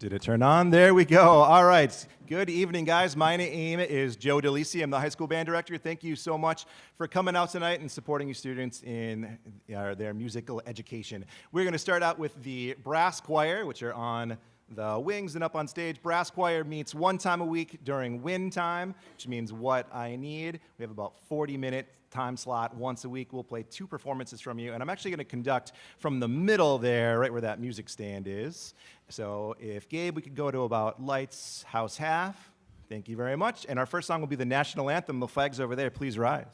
Did it turn on? There we go. All right. Good evening, guys. My name is Joe DeLisi. I'm the high school band director. Thank you so much for coming out tonight and supporting your students in their musical education. We're going to start out with the brass choir, which are on the wings and up on stage. Brass choir meets one time a week during wind time, which means what I need. We have about 40-minute time slot once a week. We'll play 2 performances from you, and I'm actually going to conduct from the middle there, right where that music stand is. So if Gabe, we could go to about lights, house half. Thank you very much. And our first song will be the national anthem. The flag's over there. Please rise.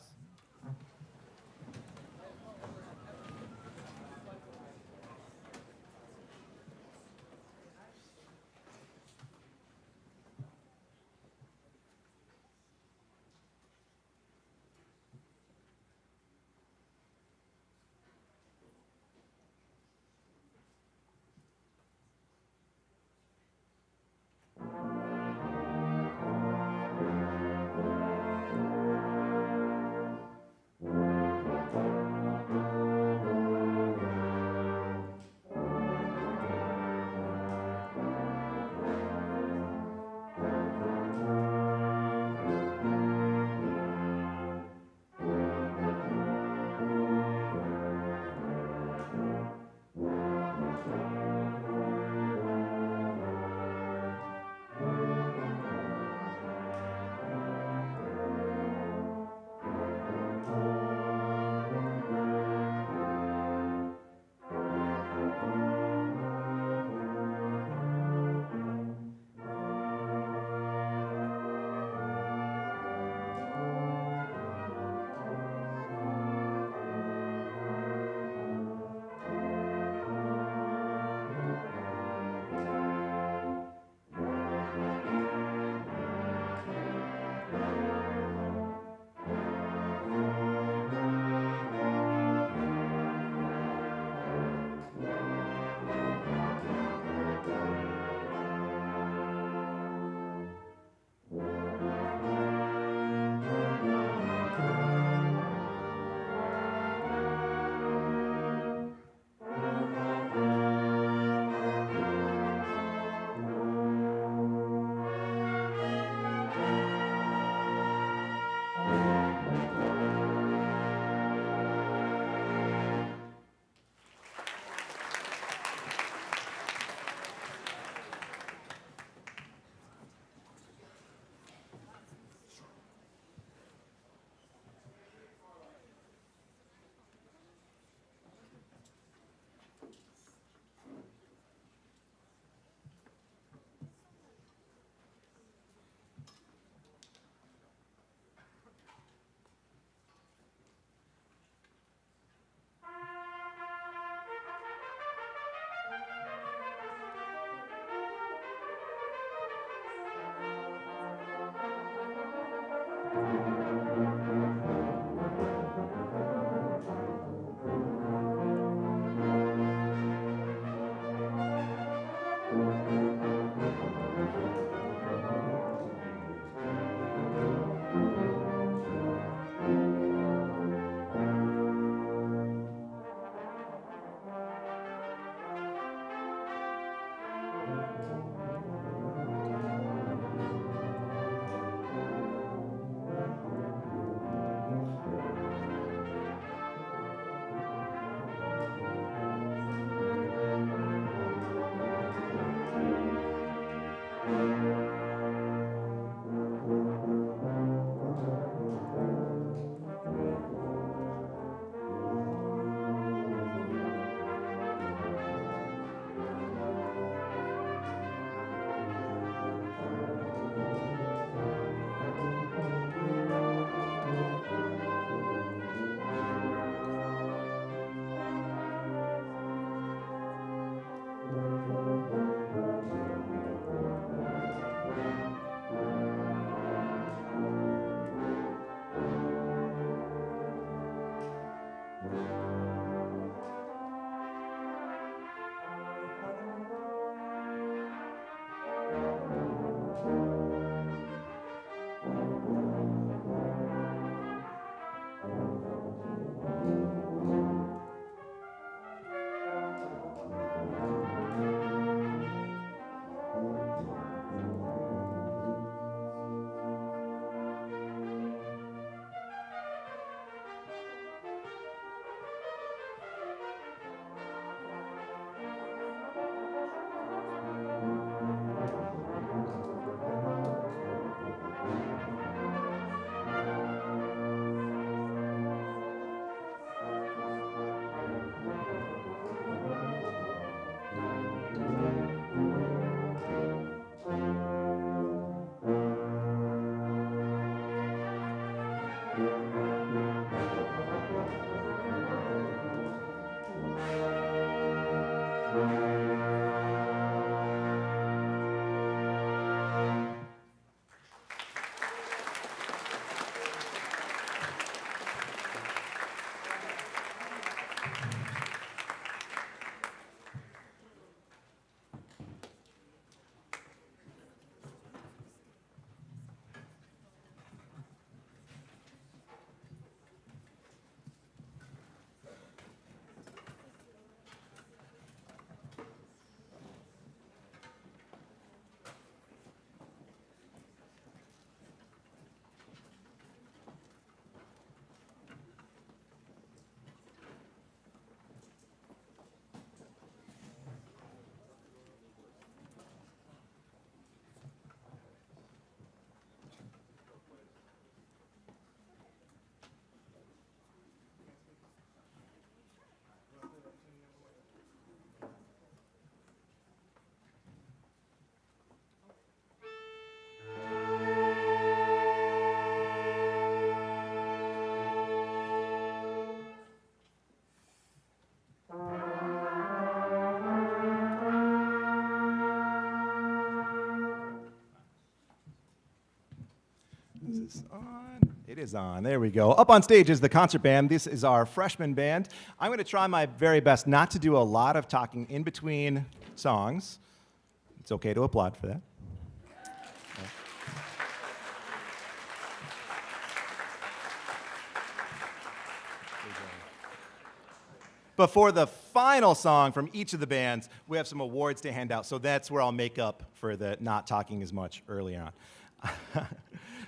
this on? It is on. There we go. Up on stage is the concert band. This is our freshman band. I'm going to try my very best not to do a lot of talking in between songs. It's okay to applaud for that. But for the final song from each of the bands, we have some awards to hand out, so that's where I'll make up for the not talking as much early on.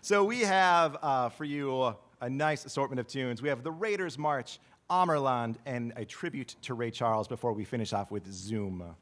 So we have for you a nice assortment of tunes. We have the Raiders March, Amerland, and a tribute to Ray Charles before we finish off with Zoom.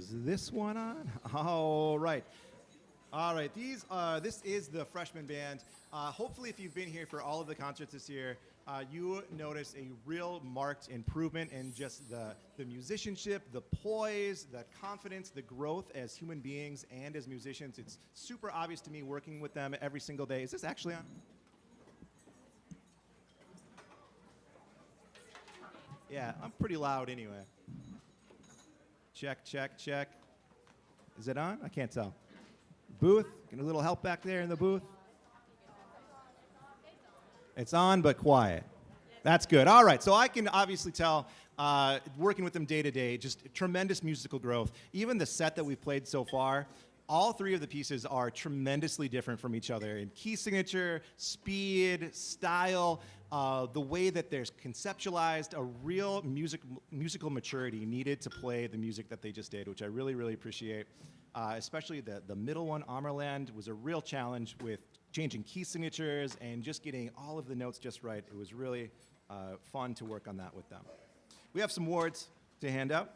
Is this one on? All right. All right, this is the freshman band. Hopefully, if you've been here for all of the concerts this year, you notice a real marked improvement in just the musicianship, the poise, the confidence, the growth as human beings and as musicians. It's super obvious to me working with them every single day. Is this actually on? Yeah, I'm pretty loud anyway. Check, check, check. Is it on? I can't tell. Booth, get a little help back there in the booth. It's on, but quiet. That's good. All right, so I can obviously tell, working with them day to day, just tremendous musical growth. Even the set that we've played so far, all three of the pieces are tremendously different from each other in key signature, speed, style, the way that there's conceptualized a real musical maturity needed to play the music that they just did, which I really, really appreciate. Especially the middle one, Amerland, was a real challenge with changing key signatures and just getting all of the notes just right. It was really fun to work on that with them. We have some awards to hand out.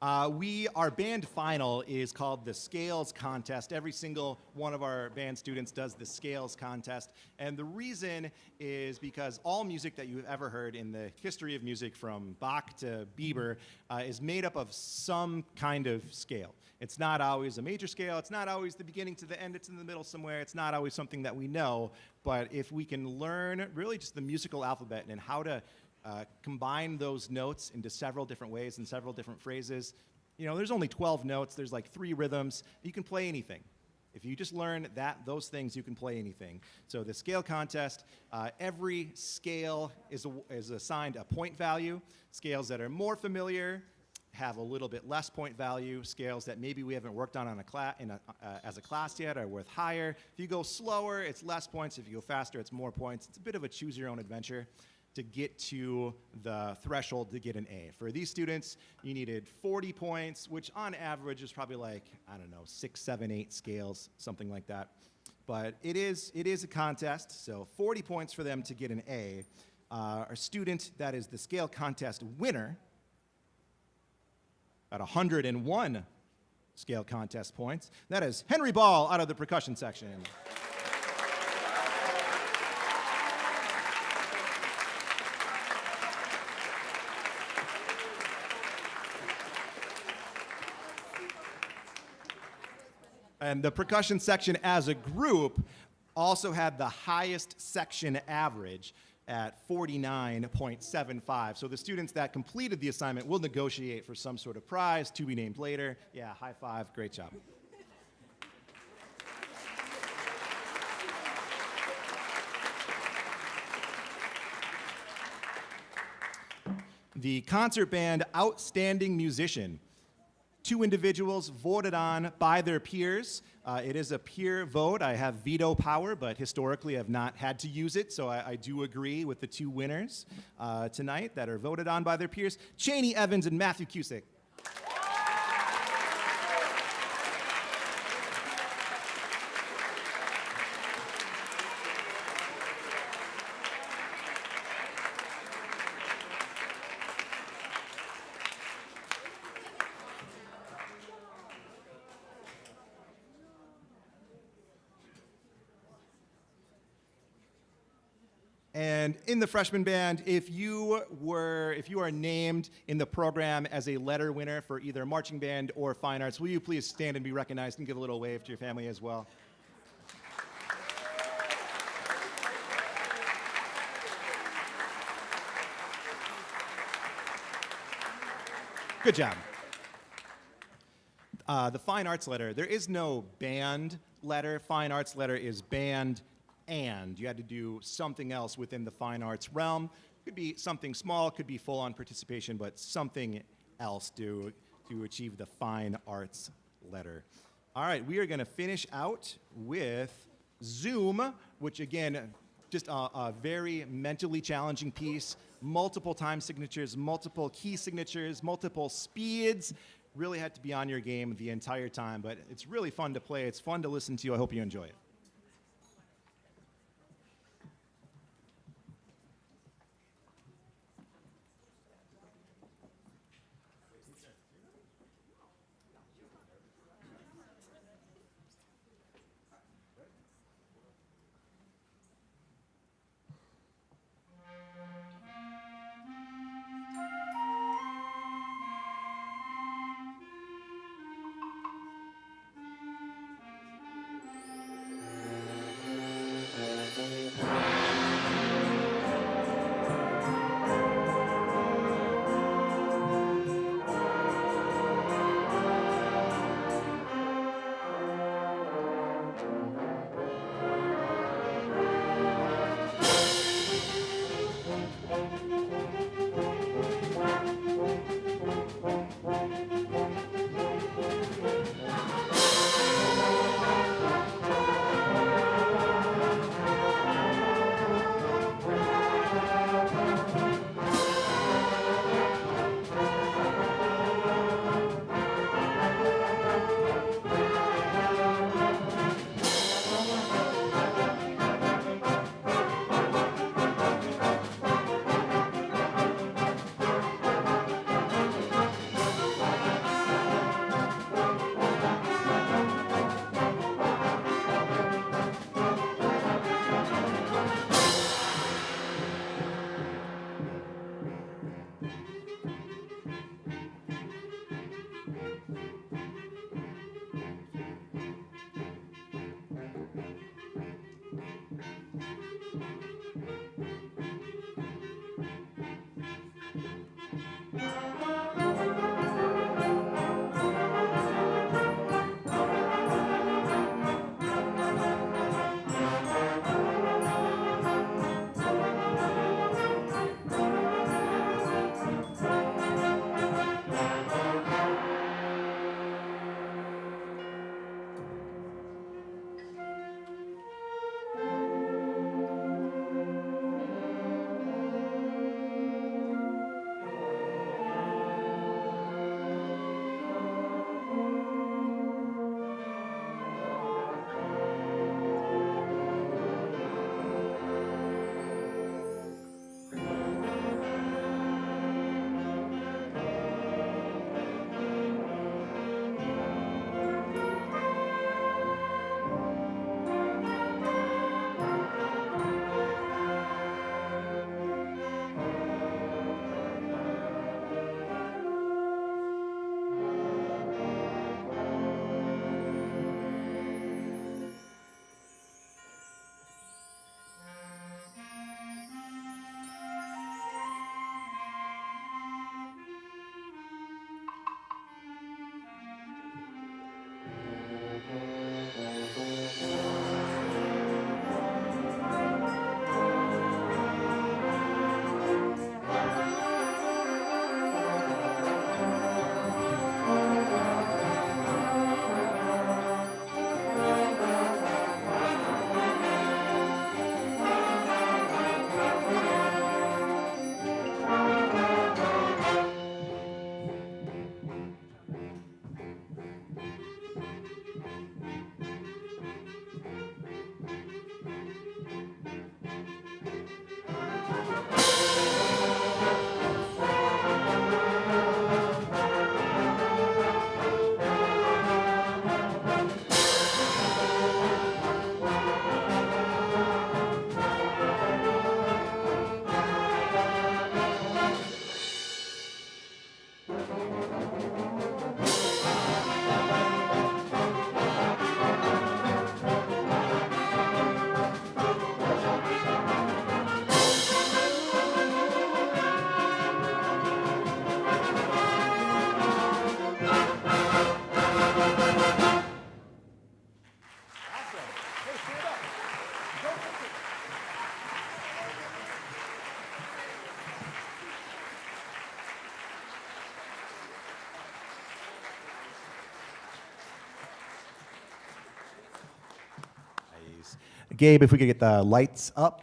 Our band final is called the Scales Contest. Every single one of our band students does the Scales Contest. And the reason is because all music that you've ever heard in the history of music, from Bach to Bieber, is made up of some kind of scale. It's not always a major scale. It's not always the beginning to the end. It's in the middle somewhere. It's not always something that we know. But if we can learn really just the musical alphabet and how to combine those notes into several different ways and several different phrases. You know, there's only 12 notes. There's like 3 rhythms. You can play anything. If you just learn those things, you can play anything. So the scale contest, every scale is assigned a point value. Scales that are more familiar have a little bit less point value. Scales that maybe we haven't worked on as a class yet are worth higher. If you go slower, it's less points. If you go faster, it's more points. It's a bit of a choose-your-own-adventure to get to the threshold to get an A. For these students, you needed 40 points, which on average is probably like, I don't know, 6, 7, 8 scales, something like that. But it is a contest, so 40 points for them to get an A. Our student that is the scale contest winner at 101 scale contest points, that is Henry Ball out of the percussion section. And the percussion section as a group also had the highest section average at 49.75. So the students that completed the assignment will negotiate for some sort of prize to be named later. Yeah, high five, great job. The concert band Outstanding Musician. 2 individuals voted on by their peers. It is a peer vote. I have veto power, but historically I've not had to use it, so I do agree with the 2 winners tonight that are voted on by their peers. Cheney Evans and Matthew Cusick. And in the freshman band, if you are named in the program as a letter winner for either marching band or fine arts, will you please stand and be recognized and give a little wave to your family as well? Good job. The fine arts letter, there is no band letter. Fine arts letter is band and. You had to do something else within the fine arts realm. Could be something small, could be full-on participation, but something else to achieve the fine arts letter. All right, we are going to finish out with Zoom, which again, just a very mentally challenging piece. Multiple time signatures, multiple key signatures, multiple speeds. Really had to be on your game the entire time, but it's really fun to play. It's fun to listen to. I hope you enjoy it. Gabe, if we could get the lights up.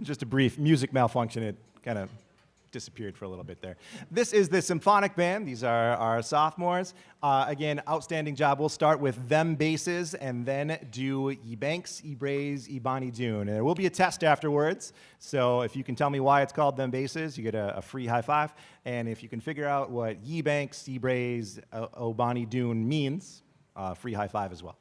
Just a brief music malfunction. It kind of disappeared for a little bit there. This is the symphonic band. These are our sophomores. Again, outstanding job. We'll start with them basses and then do ye banks, ye brays, ye bonny dune. And there will be a test afterwards. So if you can tell me why it's called them basses, you get a free high five. And if you can figure out what ye banks, ye brays, o bonny dune means, free high five as well.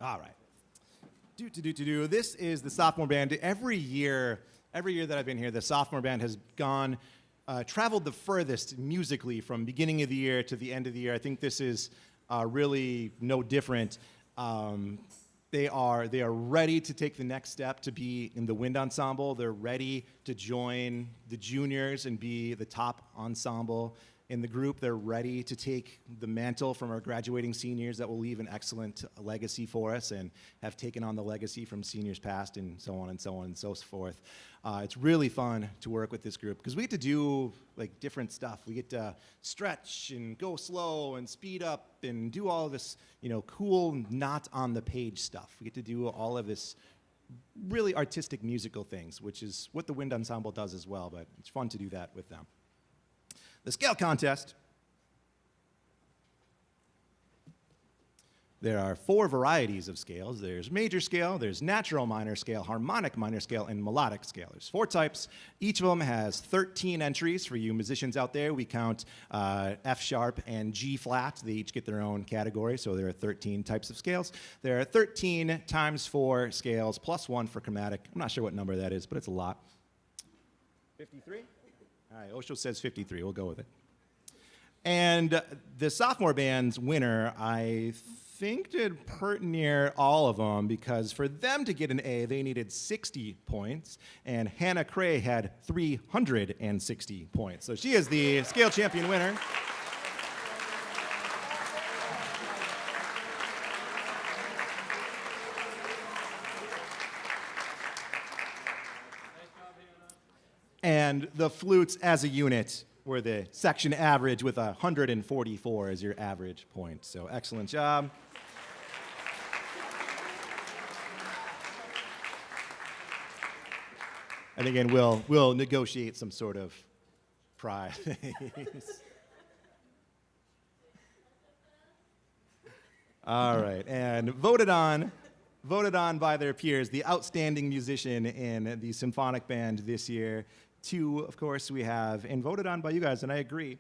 All right. This is the sophomore band. Every year that I've been here, the sophomore band has traveled the furthest musically from beginning of the year to the end of the year. I think this is really no different. They are ready to take the next step to be in the wind ensemble. They're ready to join the juniors and be the top ensemble in the group. They're ready to take the mantle from our graduating seniors that will leave an excellent legacy for us and have taken on the legacy from seniors past and so on and so on and so forth. It's really fun to work with this group because we get to do like different stuff. We get to stretch and go slow and speed up and do all of this, cool, not on the page stuff. We get to do all of this really artistic musical things, which is what the wind ensemble does as well, but it's fun to do that with them. The scale contest. There are 4 varieties of scales. There's major scale, there's natural minor scale, harmonic minor scale, and melodic scale. There's 4 types. Each of them has 13 entries. For you musicians out there, we count F sharp and G flat. They each get their own category, so there are 13 types of scales. There are 13 times 4 scales, plus 1 for chromatic. I'm not sure what number that is, but it's a lot. 53? All right, Osho says 53. We'll go with it. And the sophomore band's winner, I think, did pert near all of them because for them to get an A, they needed 60 points, and Hannah Cray had 360 points. So she is the scale champion winner. And the flutes as a unit were the section average with 144 as your average point. So excellent job. And again, we'll negotiate some sort of prize. All right, and voted on by their peers, the outstanding musician in the symphonic band this year. 2, of course, we have, and voted on by you guys, and I agree,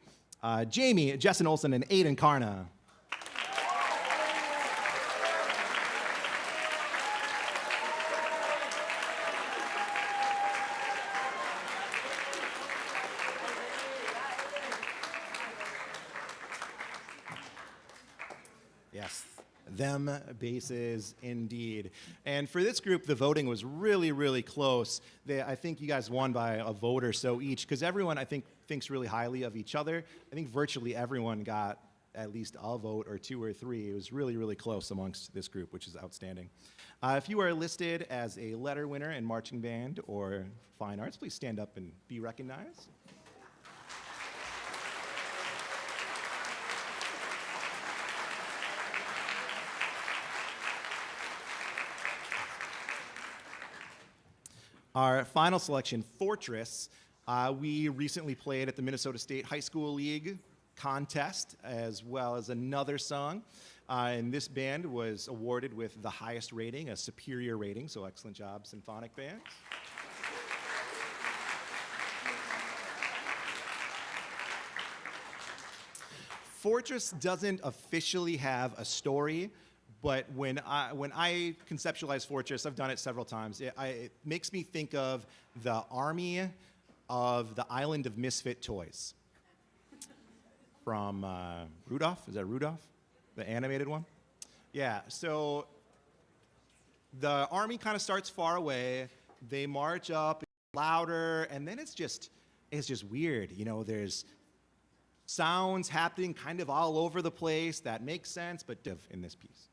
Jamie, Jessen Olsen, and Aiden Karna. Yes. Them basses indeed. And for this group, the voting was really, really close. I think you guys won by a vote or so each, because everyone, I think, thinks really highly of each other. I think virtually everyone got at least a vote or 2 or 3. It was really, really close amongst this group, which is outstanding. If you are listed as a letter winner in marching band or fine arts, please stand up and be recognized. Our final selection, Fortress. We recently played at the Minnesota State High School League contest, as well as another song. And this band was awarded with the highest rating, a superior rating, so excellent job, symphonic bands. Fortress doesn't officially have a story, but when I conceptualize Fortress, I've done it several times, it makes me think of the army of the Island of Misfit Toys. From Rudolph, is that Rudolph? The animated one? Yeah, so the army kind of starts far away, they march up louder, and then it's just weird. There's sounds happening kind of all over the place that make sense, but in this piece.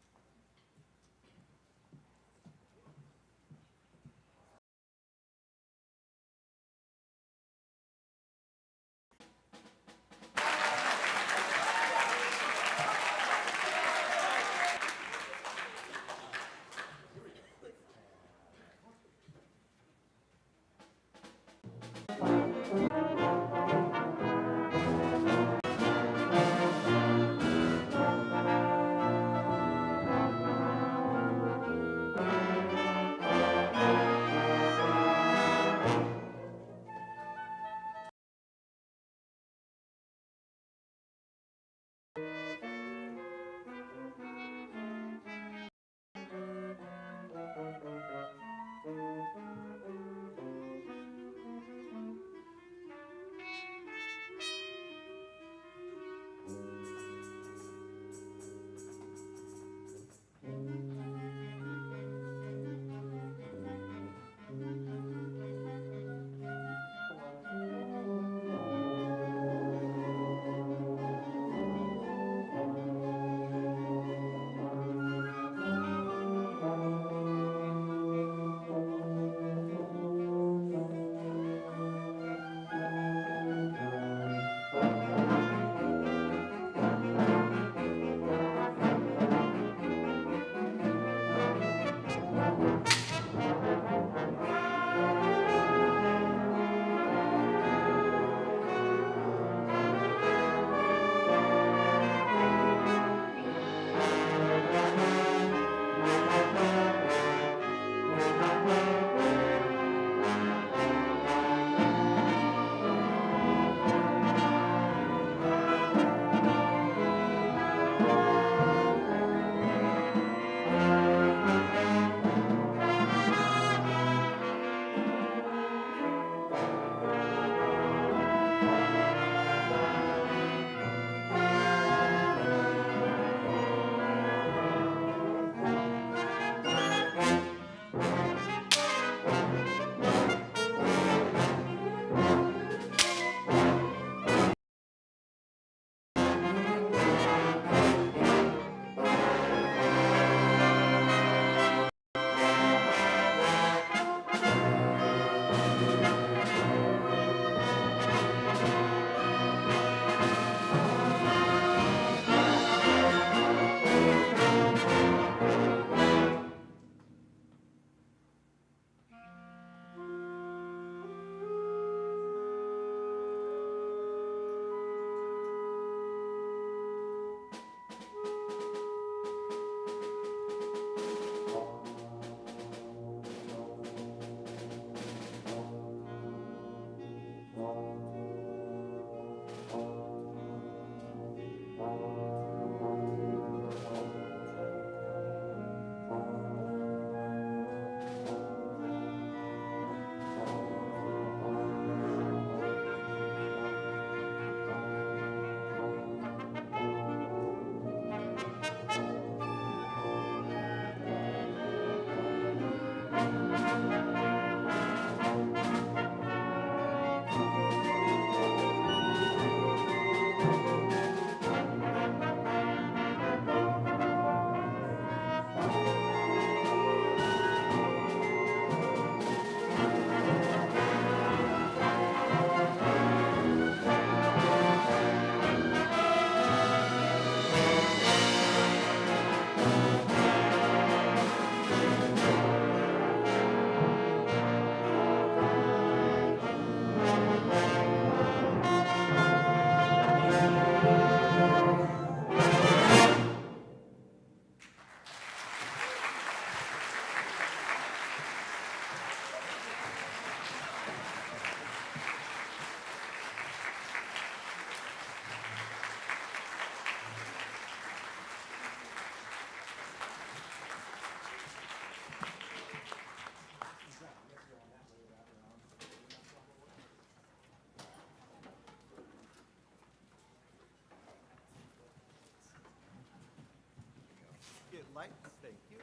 Lights, thank you.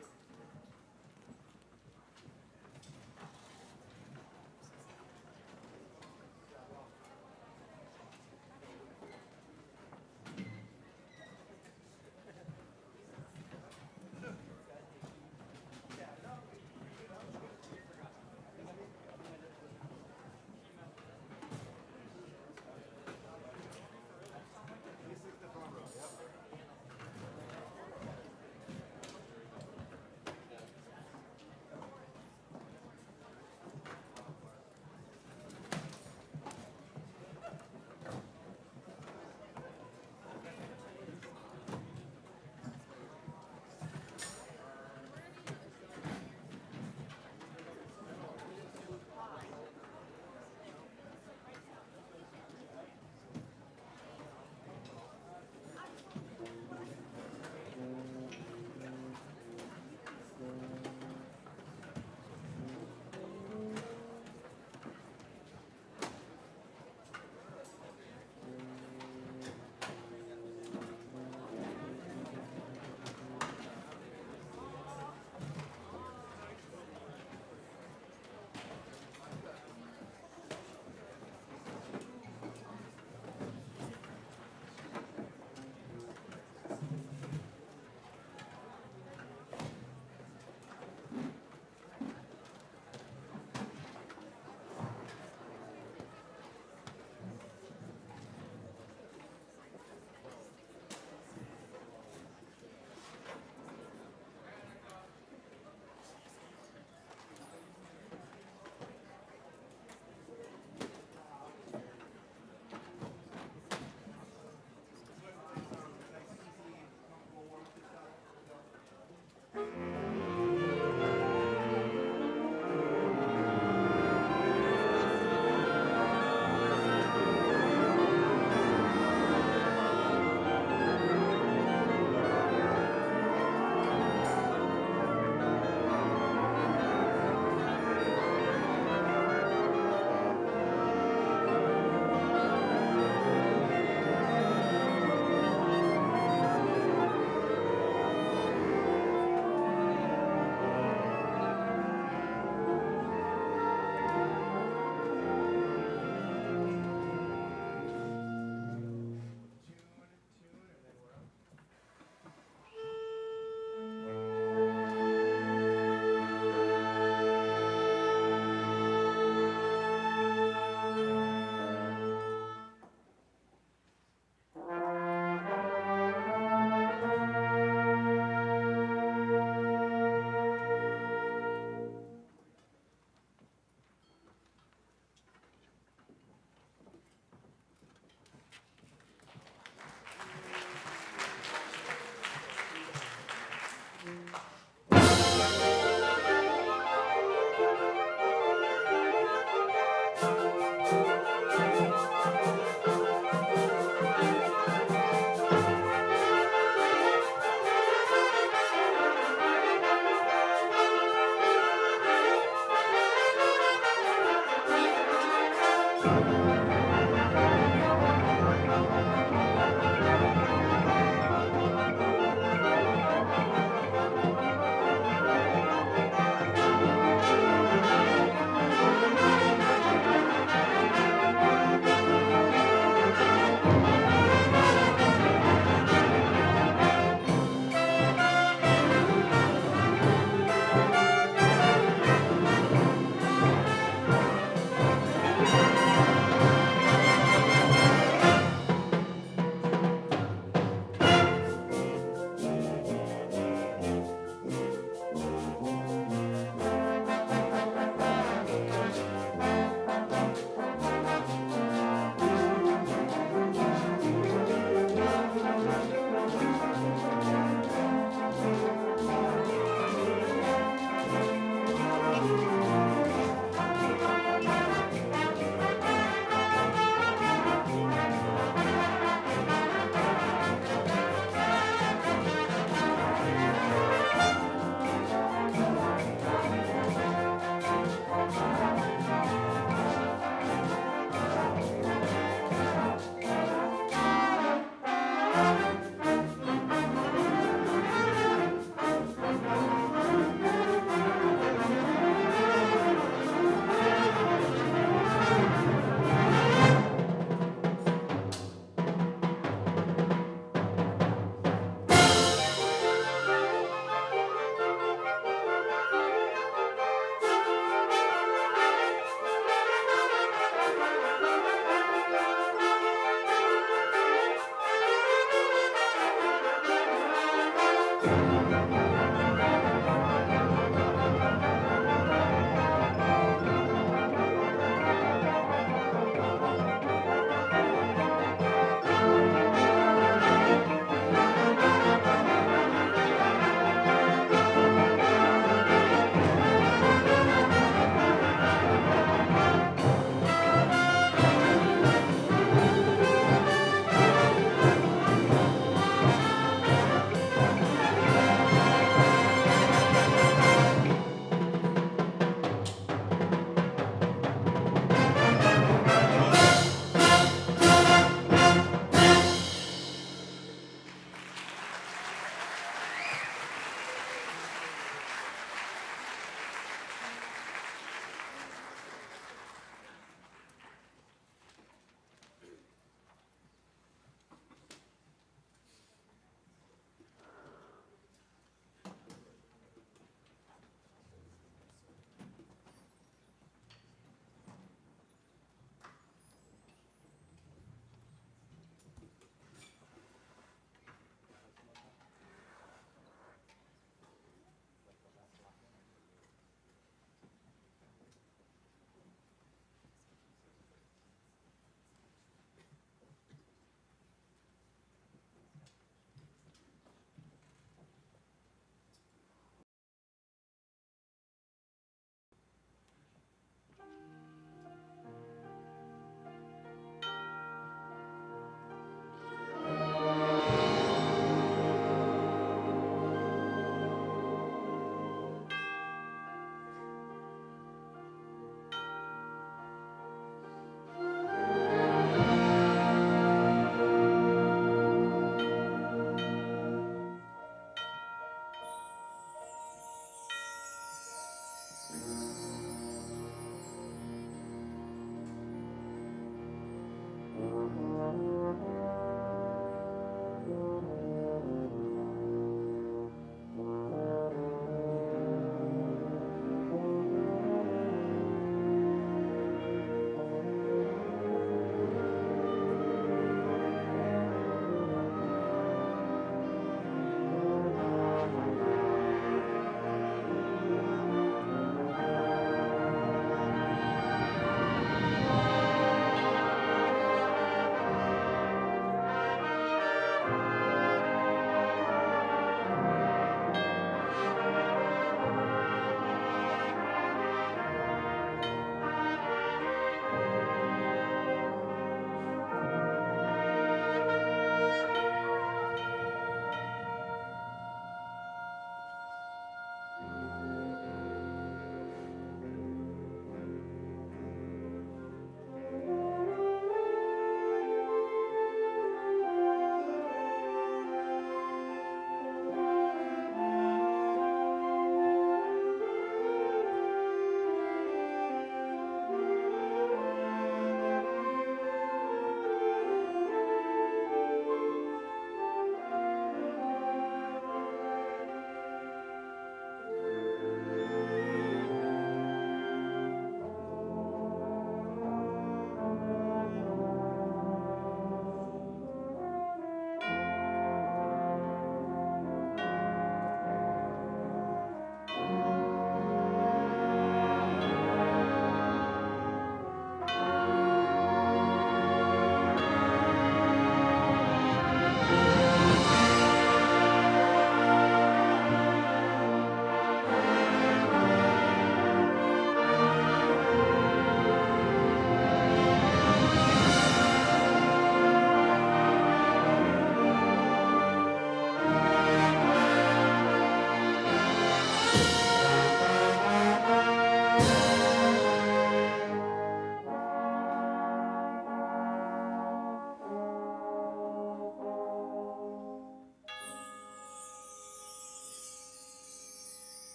This is the front row, yep.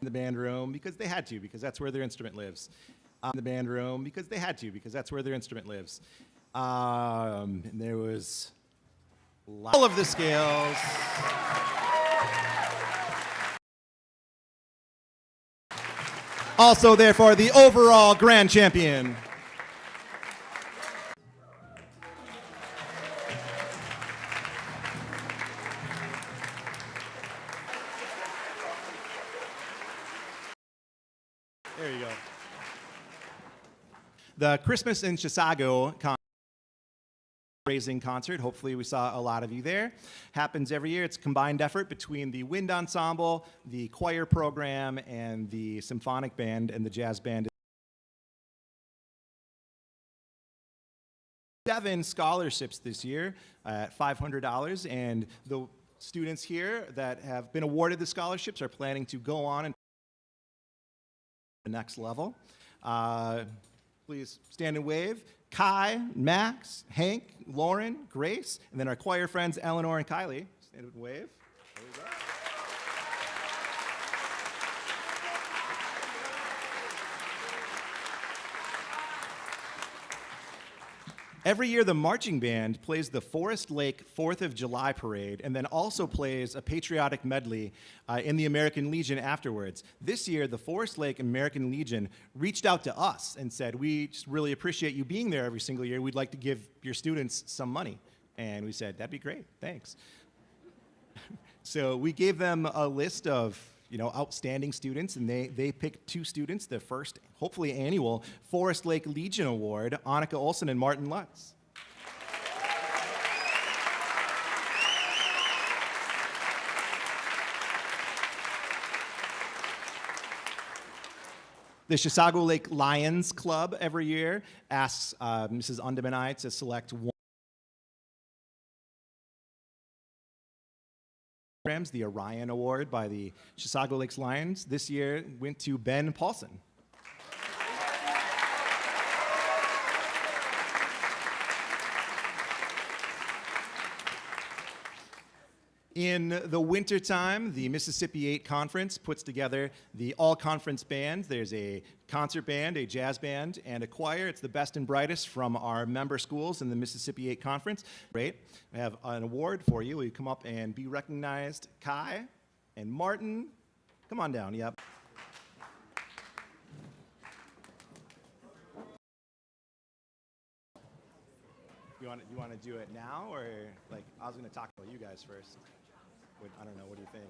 the band room because they had to, because that's where their instrument lives. In the band room because they had to, because that's where their instrument lives. And there was all of the scales. Also, therefore, the overall grand champion. There you go. The Christmas in Chisago raising concert, hopefully we saw a lot of you there, happens every year. It's a combined effort between the wind ensemble, the choir program, and the symphonic band and the jazz band. 7 scholarships this year at $500, and the students here that have been awarded the scholarships are planning to go on and the next level. Please stand and wave. Kai, Max, Hank, Lauren, Grace, and then our choir friends Eleanor and Kylie. Stand and wave. There we go. Every year, the marching band plays the Forest Lake 4th of July parade and then also plays a patriotic medley in the American Legion afterwards. This year, the Forest Lake American Legion reached out to us and said, we just really appreciate you being there every single year. We'd like to give your students some money. And we said, that'd be great, thanks. So we gave them a list of outstanding students, and they picked 2 students, the first, hopefully annual, Forest Lake Legion Award, Annika Olson and Martin Lutz. The Chisago Lake Lions Club every year asks Mrs. Undemanai to select one. The Orion Award by the Chisago Lakes Lions this year went to Ben Paulson. In the wintertime, the Mississippi 8 Conference puts together the all-conference band. There's a concert band, a jazz band, and a choir. It's the best and brightest from our member schools in the Mississippi 8 Conference. Great. I have an award for you. Will you come up and be recognized? Kai and Martin, come on down. Yep. You want to do it now, or like I was going to talk about you guys first? I don't know. What do you think?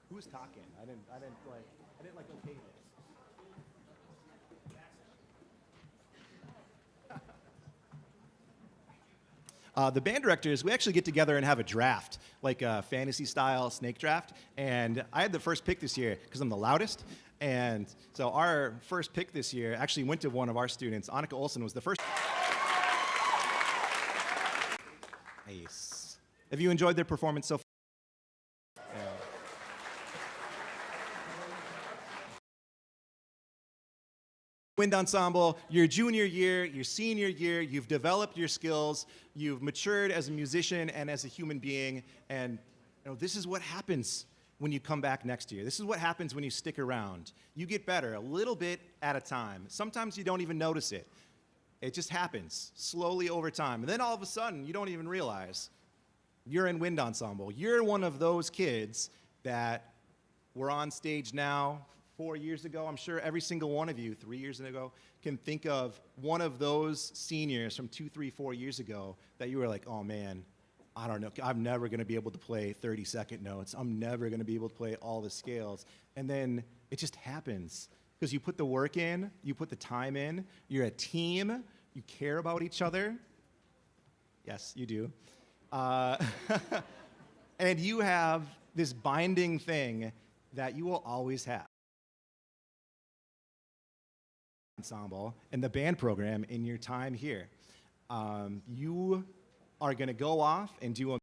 Who was talking? I didn't okay this. The band directors, we actually get together and have a draft, like a fantasy-style snake draft. And I had the first pick this year because I'm the loudest. And so our first pick this year actually went to one of our students. Annika Olson was the first. Nice. Have you enjoyed their performance so far? Wind ensemble, your junior year, your senior year, you've developed your skills, you've matured as a musician and as a human being, and this is what happens when you come back next year. This is what happens when you stick around. You get better a little bit at a time. Sometimes you don't even notice it. It just happens slowly over time. And then all of a sudden, you don't even realize you're in wind ensemble. You're one of those kids that were on stage now 4 years ago. I'm sure every single one of you 3 years ago can think of one of those seniors from 2, 3, 4 years ago that you were like, oh man, I don't know, I'm never going to be able to play 30-second notes. I'm never going to be able to play all the scales. And then it just happens because you put the work in, you put the time in, you're a team, you care about each other. Yes, you do. And you have this binding thing that you will always have. Ensemble and the band program in your time here. You are going to go off and do a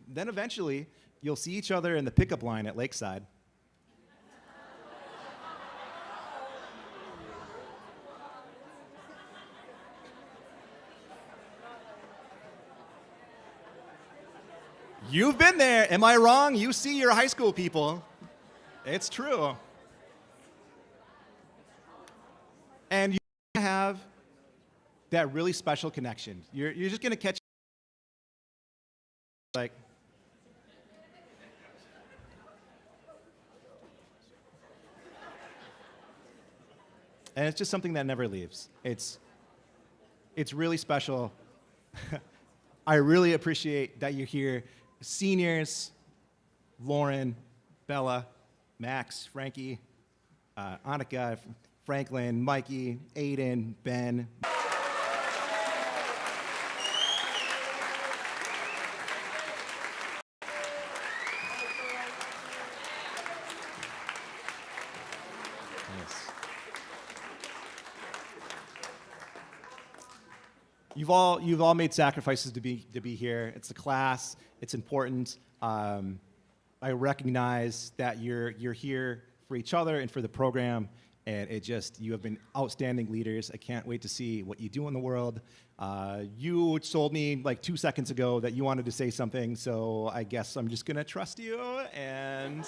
then eventually you'll see each other in the pickup line at Lakeside. You've been there. Am I wrong? You see your high school people. It's true. And you have that really special connection. You're just going to catch like, and it's just something that never leaves. It's really special. I really appreciate that you're here. Seniors, Lauren, Bella, Max, Frankie, Annika, Franklin, Mikey, Aiden, Ben. Yes. You've all made sacrifices to be here. It's a class. It's important. I recognize that you're here for each other and for the program, and you have been outstanding leaders. I can't wait to see what you do in the world. You told me like 2 seconds ago that you wanted to say something, so I guess I'm just gonna trust you and.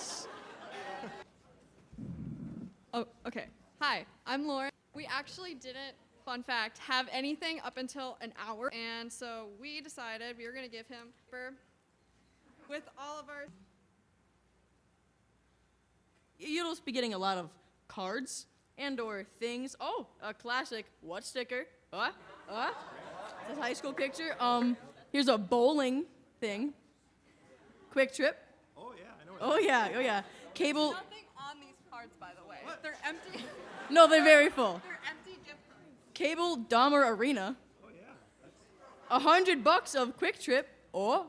Oh, okay. Hi, I'm Lauren. We actually didn't, fun fact, have anything up until an hour, and so we decided we were gonna give him with all of our. You'll just be getting a lot of cards and or things. Oh, a classic what sticker? It's a high school picture. Here's a bowling thing. Quick trip. Oh yeah, I know. Oh yeah. Cable. Nothing on these cards, by the way. What? They're empty. No, they're very full. They're empty gift cards. Cable Dahmer Arena. Oh yeah. $100 of Quick Trip or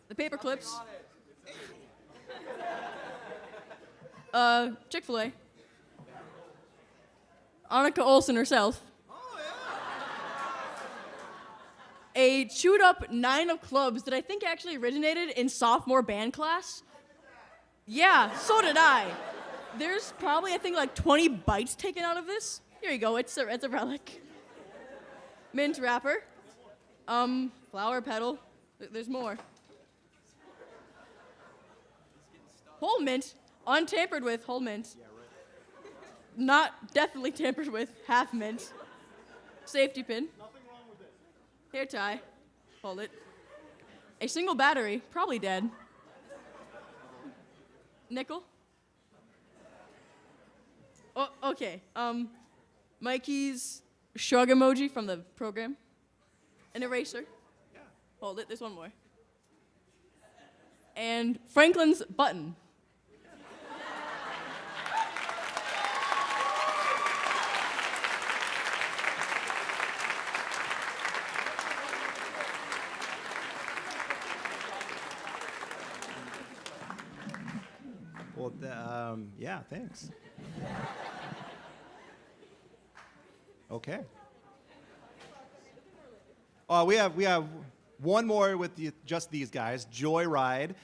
the paper clips. Chick-fil-A. Annika Olsen herself. Oh yeah. A chewed up 9 of clubs that I think actually originated in sophomore band class. Yeah, so did I. There's probably, I think, like 20 bites taken out of this. Here you go, it's a relic. Mint wrapper. Flower petal. There's more. Whole mint. Untampered with, whole mint. Yeah, right. Not definitely tampered with, half mint. Safety pin. Nothing wrong with it. Hair tie. Hold it. A single battery, probably dead. Nickel. Oh, okay. Mikey's shrug emoji from the program. An eraser. Yeah. Hold it, there's one more. And Franklin's button. Well, yeah, thanks. Okay. We have one more with just these guys. Joyride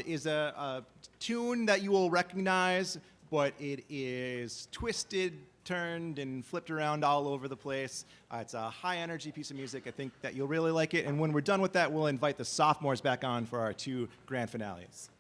is a tune that you will recognize, but it is twisted, turned, and flipped around all over the place. It's a high-energy piece of music. I think that you'll really like it. And when we're done with that, we'll invite the sophomores back on for our 2 grand finales.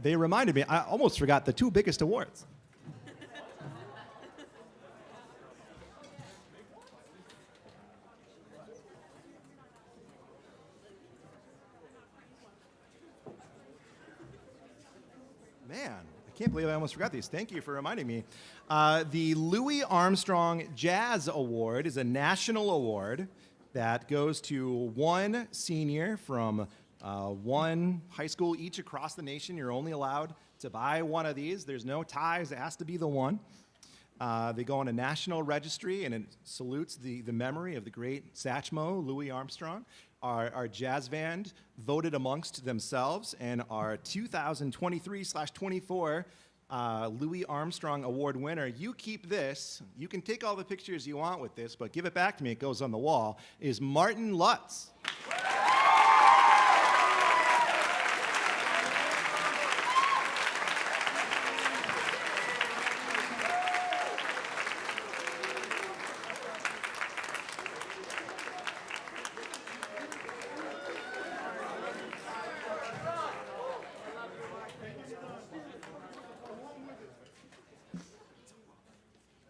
They reminded me, I almost forgot the two biggest awards. Man, I can't believe I almost forgot these. Thank you for reminding me. The Louis Armstrong Jazz Award is a national award that goes to one senior from one high school each across the nation. You're only allowed to buy one of these. There's no ties. It has to be the one. They go on a national registry, and it salutes the memory of the great Satchmo, Louis Armstrong. Our jazz band voted amongst themselves, and our 2023/24 Louis Armstrong Award winner, you keep this. You can take all the pictures you want with this, but give it back to me. It goes on the wall, is Martin Lutz.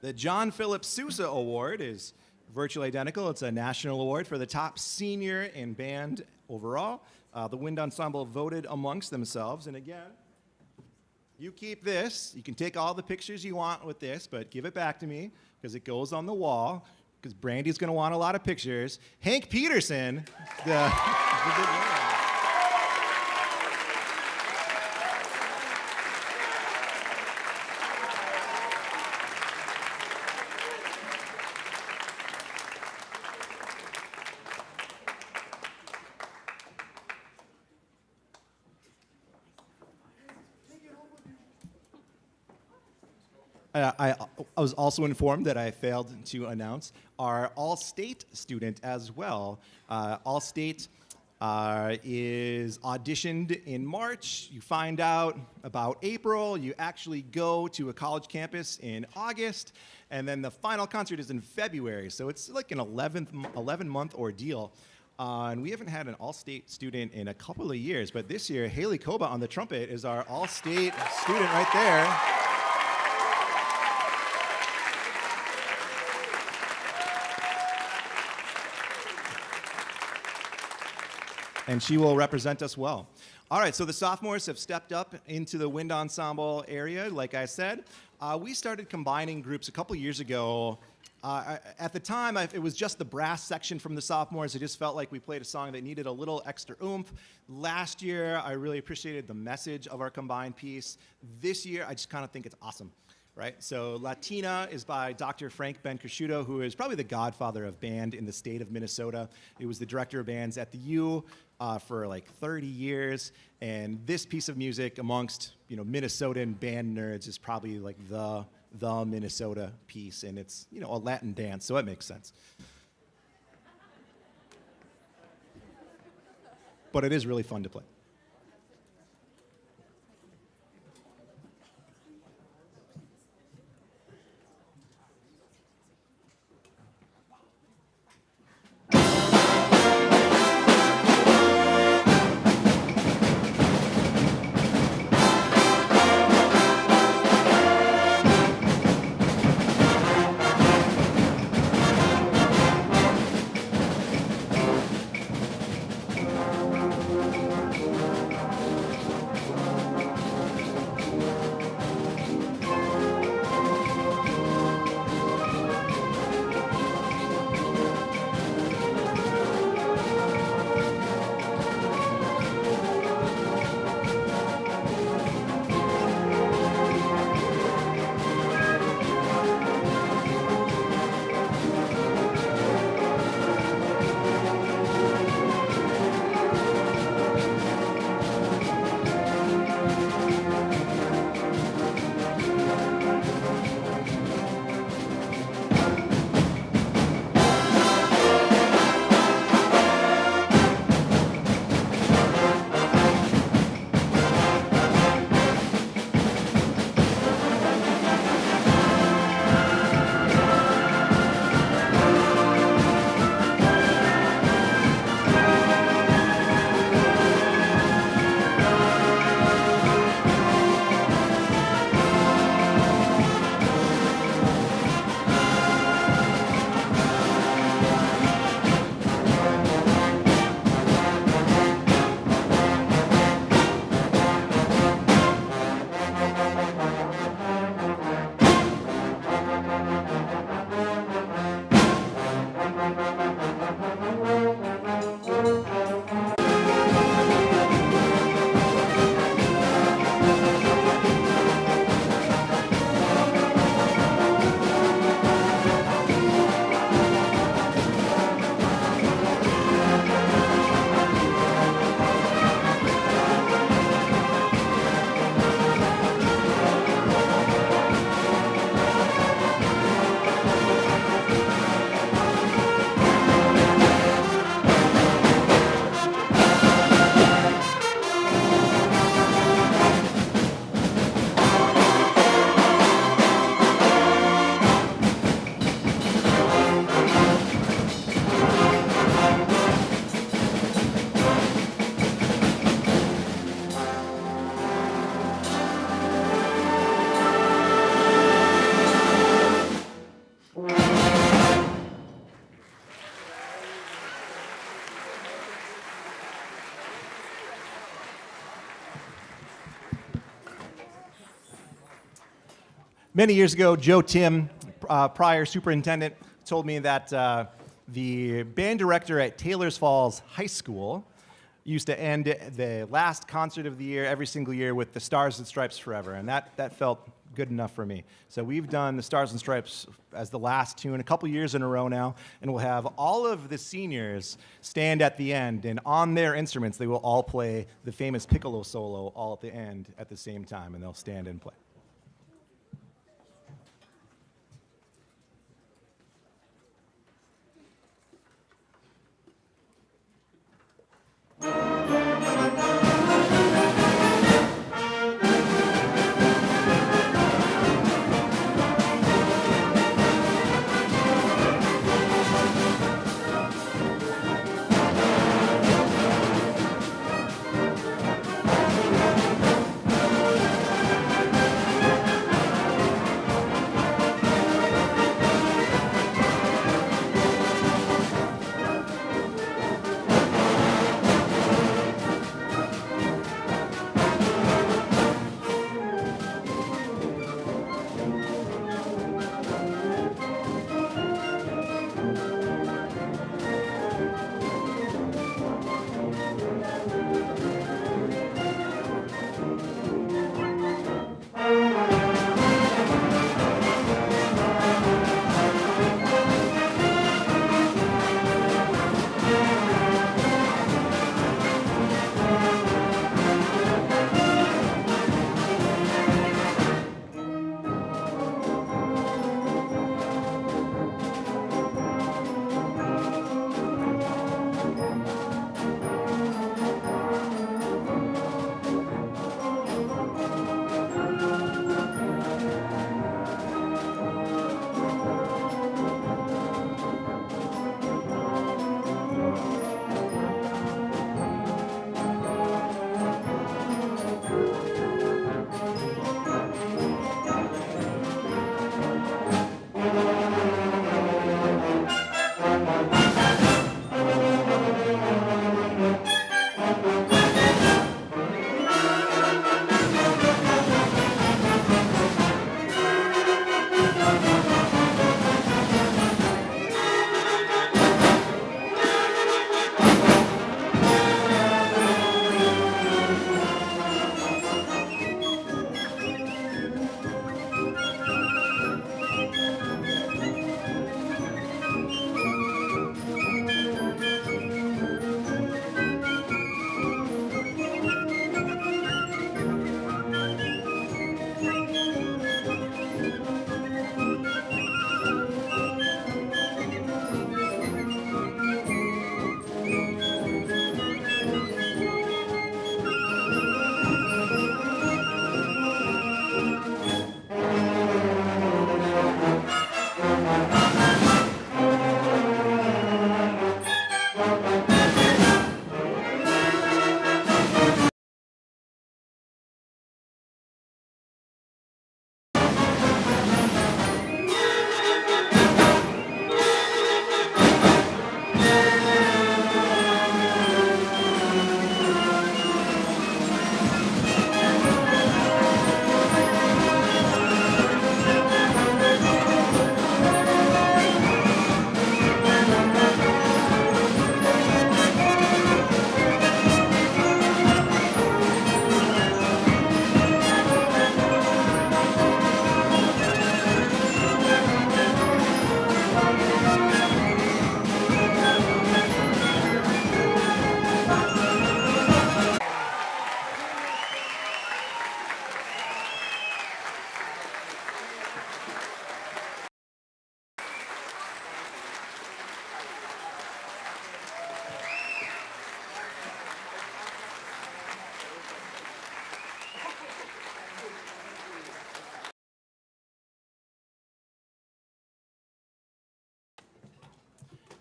The John Philip Sousa Award is virtually identical. It's a national award for the top senior in band overall. The wind ensemble voted amongst themselves. And again, you keep this. You can take all the pictures you want with this, but give it back to me because it goes on the wall because Brandy's going to want a lot of pictures. Hank Peterson, the big winner. I was also informed that I failed to announce our All-State student as well. All-State is auditioned in March. You find out about April. You actually go to a college campus in August. And then the final concert is in February. So it's like an 11-month ordeal. And we haven't had an All-State student in a couple of years. But this year, Haley Koba on the trumpet is our All-State student right there. And she will represent us well. All right, so the sophomores have stepped up into the wind ensemble area, like I said. We started combining groups a couple years ago. At the time, it was just the brass section from the sophomores. I just felt like we played a song that needed a little extra oomph. Last year, I really appreciated the message of our combined piece. This year, I just kind of think it's awesome. Right? So Latina is by Dr. Frank Bencresciuto, who is probably the godfather of band in the state of Minnesota. He was the director of bands at the U for like 30 years. And this piece of music amongst Minnesotan band nerds is probably like the Minnesota piece. And it's a Latin dance, so it makes sense. But it is really fun to play. Many years ago, Joe Tim, prior superintendent, told me that the band director at Taylor's Falls High School used to end the last concert of the year every single year with the Stars and Stripes Forever, and that felt good enough for me. So we've done the Stars and Stripes as the last tune a couple years in a row now, and we'll have all of the seniors stand at the end, and on their instruments, they will all play the famous piccolo solo all at the end at the same time, and they'll stand and play.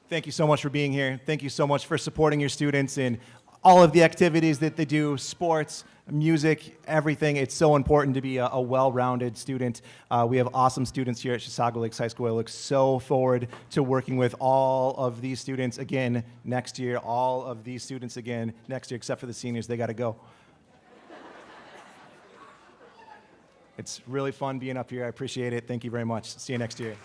Thank you so much for being here. Thank you so much for supporting your students in all of the activities that they do, sports, music, everything. It's so important to be a well-rounded student. We have awesome students here at Chisago Lakes High School. I look so forward to working with all of these students again next year, all of these students again next year, except for the seniors. They got to go. It's really fun being up here. I appreciate it. Thank you very much. See you next year.